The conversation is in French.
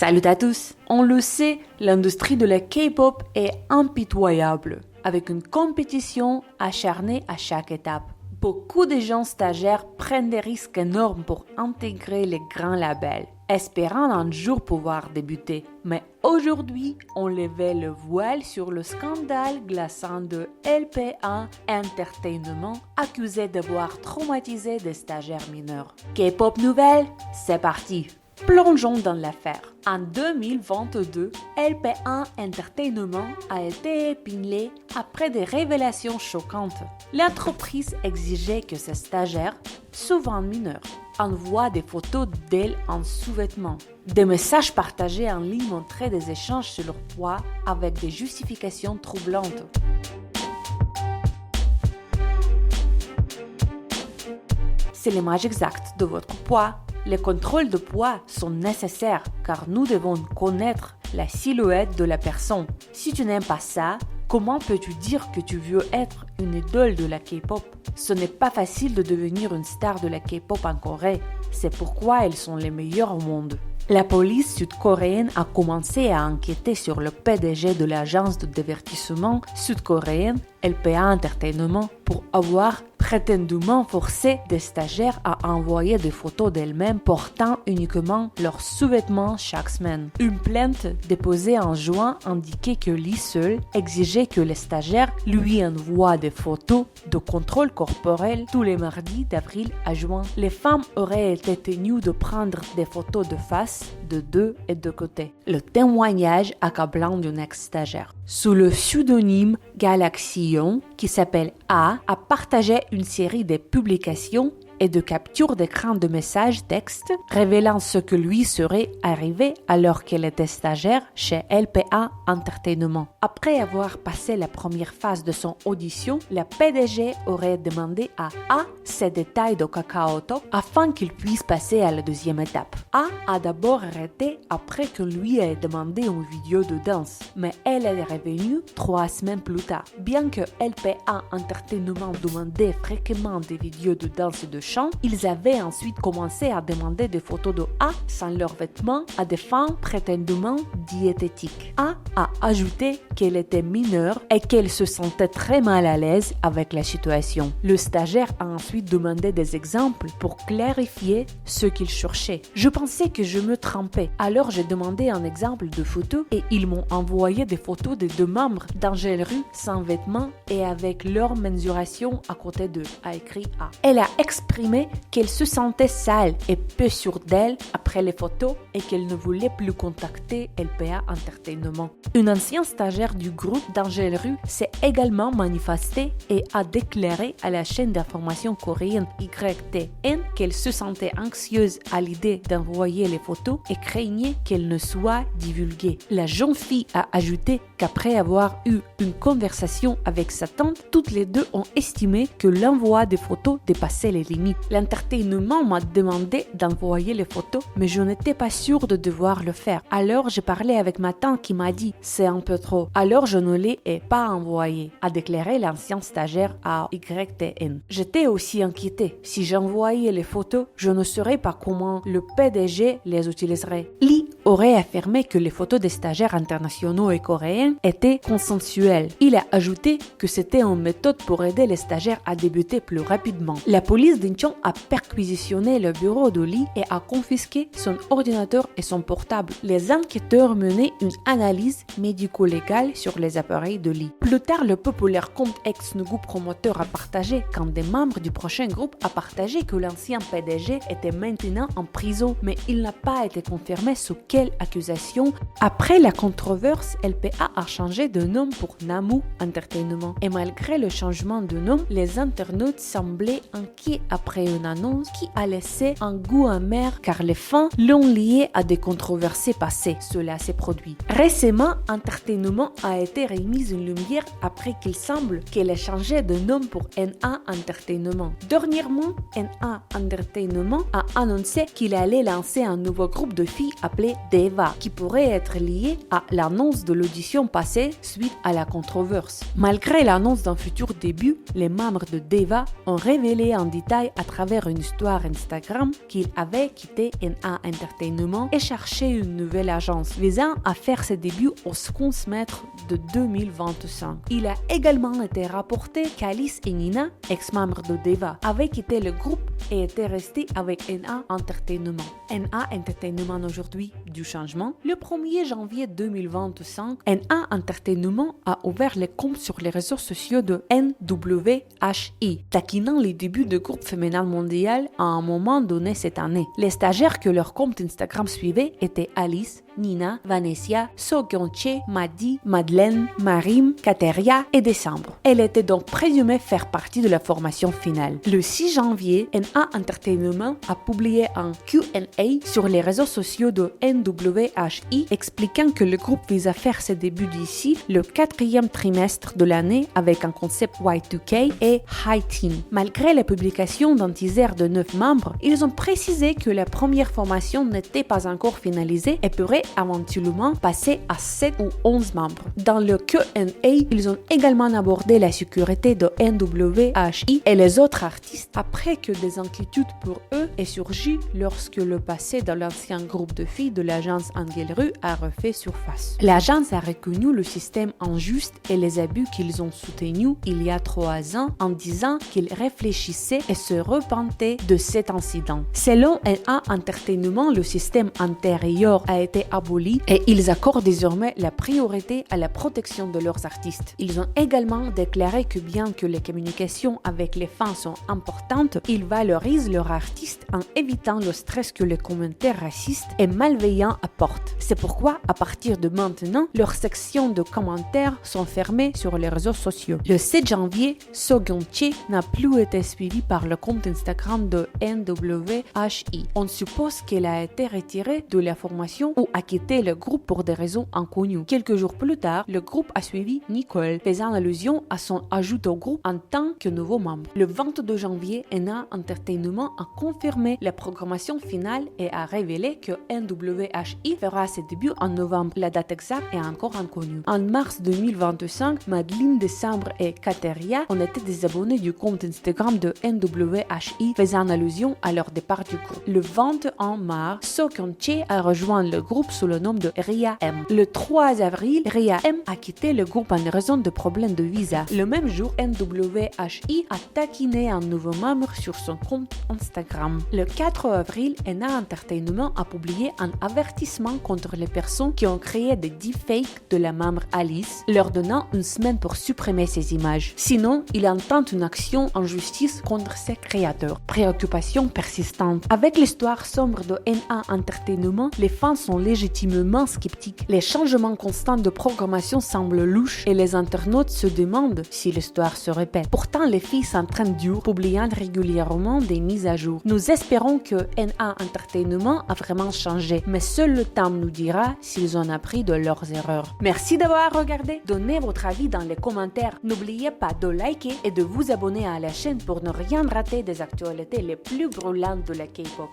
Salut à tous! On le sait, l'industrie de la K-pop est impitoyable, avec une compétition acharnée à chaque étape. Beaucoup de gens stagiaires prennent des risques énormes pour intégrer les grands labels, espérant un jour pouvoir débuter. Mais aujourd'hui, on levait le voile sur le scandale glaçant de LPA Entertainment, accusé d'avoir traumatisé des stagiaires mineurs. K-pop nouvelle, c'est parti! Plongeons dans l'affaire. En 2022, LPA Entertainment a été épinglé après des révélations choquantes. L'entreprise exigeait que ses stagiaires, souvent mineurs, envoient des photos d'elles en sous-vêtements. Des messages partagés en ligne montraient des échanges sur leur poids avec des justifications troublantes. C'est l'image exacte de votre poids. Les contrôles de poids sont nécessaires car nous devons connaître la silhouette de la personne. Si tu n'aimes pas ça, comment peux-tu dire que tu veux être une idole de la K-pop? Ce n'est pas facile de devenir une star de la K-pop en Corée. C'est pourquoi elles sont les meilleures au monde. La police sud-coréenne a commencé à enquêter sur le PDG de l'agence de divertissement sud-coréenne LPA Entertainment pour avoir prétendument forcé des stagiaires à envoyer des photos d'elles-mêmes portant uniquement leurs sous-vêtements chaque semaine. Une plainte déposée en juin indiquait que Lee seul exigeait que les stagiaires lui envoient des photos de contrôle corporel tous les mardis d'avril à juin. Les femmes auraient été tenues de prendre des photos de face, de dos et de côté. Le témoignage accablant d'une ex-stagiaire. Sous le pseudonyme Galaxion, qui s'appelle A partagé une série de publications et de captures d'écran de messages textes révélant ce que lui serait arrivé alors qu'elle était stagiaire chez LPA Entertainment. Après avoir passé la première phase de son audition, la PDG aurait demandé à A ses détails de KakaoTalk afin qu'il puisse passer à la deuxième étape. A d'abord arrêté après que lui ait demandé une vidéo de danse, mais elle est revenue 3 semaines plus tard. Bien que LPA Entertainment demandait fréquemment des vidéos de danse et de chant, ils avaient ensuite commencé à demander des photos de A sans leurs vêtements à des fins prétendument diététiques. A ajouté qu'elle était mineure et qu'elle se sentait très mal à l'aise avec la situation. Le stagiaire a ensuite demandé des exemples pour clarifier ce qu'il cherchait. Je pensais que je me trompais, alors j'ai demandé un exemple de photo et ils m'ont envoyé des photos de 2 membres d'Angèle Rue sans vêtements et avec leur mensuration à côté d'eux, a écrit A. Elle a exprimé qu'elle se sentait sale et peu sûre d'elle après les photos et qu'elle ne voulait plus contacter LPA Entertainment. Une ancienne stagiaire du groupe d'Angèle Rue s'est également manifestée et a déclaré à la chaîne d'information coréenne YTN qu'elle se sentait anxieuse à l'idée d'envoyer les photos et craignait qu'elles ne soient divulguées. La jeune fille a ajouté qu'après avoir eu une conversation avec sa tante, toutes les deux ont estimé que l'envoi des photos dépassait les limites. L'entertainment m'a demandé d'envoyer les photos, mais je n'étais pas sûre de devoir le faire. Alors j'ai parlé avec ma tante qui m'a dit « c'est un peu trop ». Alors je ne les ai pas envoyées, a déclaré l'ancien stagiaire à YTN. J'étais aussi inquiétée. Si j'envoyais les photos, je ne saurais pas comment le PDG les utiliserait. Lee aurait affirmé que les photos des stagiaires internationaux et coréens étaient consensuelles. Il a ajouté que c'était une méthode pour aider les stagiaires à débuter plus rapidement. La police d'Incheon a perquisitionné le bureau de Lee et a confisqué son ordinateur et son portable. Les enquêteurs menaient une analyse médico-légale sur les appareils de Lee. Plus tard, le populaire compte ex-Nugu promoteur a partagé qu'un des membres du prochain groupe a partagé que l'ancien PDG était maintenant en prison, mais il n'a pas été confirmé sous quelle accusation. Après la controverse, LPA a changé de nom pour Namu Entertainment. Et malgré le changement de nom, les internautes semblaient inquiets après une annonce qui a laissé un goût amer car les fans l'ont lié à des controversées passées. Cela s'est produit. Récemment, Entertainment a été remise une lumière après qu'il semble qu'elle ait changé de nom pour NA Entertainment. Dernièrement, NA Entertainment a annoncé qu'il allait lancer un nouveau groupe de filles appelé Deva, qui pourrait être lié à l'annonce de l'audition passée suite à la controverse. Malgré l'annonce d'un futur début, les membres de Deva ont révélé en détail à travers une histoire Instagram qu'ils avaient quitté NA Entertainment et cherché une nouvelle agence visant à faire ses débuts au second semestre de 2025. Il a également été rapporté qu'Alice et Nina, ex-membres de Deva, avaient quitté le groupe et étaient restés avec NA Entertainment. NA Entertainment aujourd'hui du changement. Le 1er janvier 2025, NA Entertainment a ouvert les comptes sur les réseaux sociaux de NWHI, taquinant les débuts de groupe féminin mondial à un moment donné cette année. Les stagiaires que leur compte Instagram suivait étaient Alice, Nina, Vanessa, Sogyeonchae, Madi, Madeleine, Marim, Kateria et Décembre. Elle était donc présumée faire partie de la formation finale. Le 6 janvier, NA Entertainment a publié un Q&A sur les réseaux sociaux de NWHI expliquant que le groupe vise à faire ses débuts d'ici le 4e trimestre de l'année avec un concept Y2K et High Teen. Malgré la publication d'un teaser de 9 membres, ils ont précisé que la première formation n'était pas encore finalisée et pourrait éventuellement passer à 7 ou 11 membres. Dans le Q&A, ils ont également abordé la sécurité de NWHI et les autres artistes après que des inquiétudes pour eux aient surgi lorsque le passé de l'ancien groupe de filles de l'agence Engelru a refait surface. L'agence a reconnu le système injuste et les abus qu'ils ont soutenus il y a 3 ans en disant qu'ils réfléchissaient et se repentaient de cet incident. Selon NA Entertainment, le système antérieur a été aboli et ils accordent désormais la priorité à la protection de leurs artistes. Ils ont également déclaré que bien que les communications avec les fans sont importantes, ils valorisent leurs artistes en évitant le stress que les commentaires racistes et malveillants apportent. C'est pourquoi, à partir de maintenant, leurs sections de commentaires sont fermées sur les réseaux sociaux. Le 7 janvier, Sogyeonchae n'a plus été suivie par le compte Instagram de NWHI. On suppose qu'elle a été retirée de la formation ou a quitté le groupe pour des raisons inconnues. Quelques jours plus tard, le groupe a suivi Nicole, faisant allusion à son ajout au groupe en tant que nouveau membre. Le 22 janvier, NA Entertainment a confirmé la programmation finale et a révélé que NWHI fera ses débuts en novembre. La date exacte est encore inconnue. En mars 2025, Madeleine, Décembre et Kateria ont été des abonnés du compte Instagram de NWHI, faisant allusion à leur départ du groupe. Le 21 mars, Sogyeonchae a rejoint le groupe sous le nom de Ria M. Le 3 avril, Ria M a quitté le groupe en raison de problèmes de visa. Le même jour, NWHI a taquiné un nouveau membre sur son compte Instagram. Le 4 avril, NA Entertainment a publié un avertissement contre les personnes qui ont créé des deepfakes de la membre Alice, leur donnant une semaine pour supprimer ces images. Sinon, il entend une action en justice contre ses créateurs. Préoccupation persistante. Avec l'histoire sombre de NA Entertainment, les fans sont légitimement sceptiques. Les changements constants de programmation semblent louches et les internautes se demandent si l'histoire se répète. Pourtant, les filles s'entraînent dur, publiant régulièrement des mises à jour. Nous espérons que NA Entertainment a vraiment changé, mais seul le temps nous dira s'ils ont appris de leurs erreurs. Merci d'avoir regardé. Donnez votre avis dans les commentaires. N'oubliez pas de liker et de vous abonner à la chaîne pour ne rien rater des actualités les plus brûlantes de la K-pop.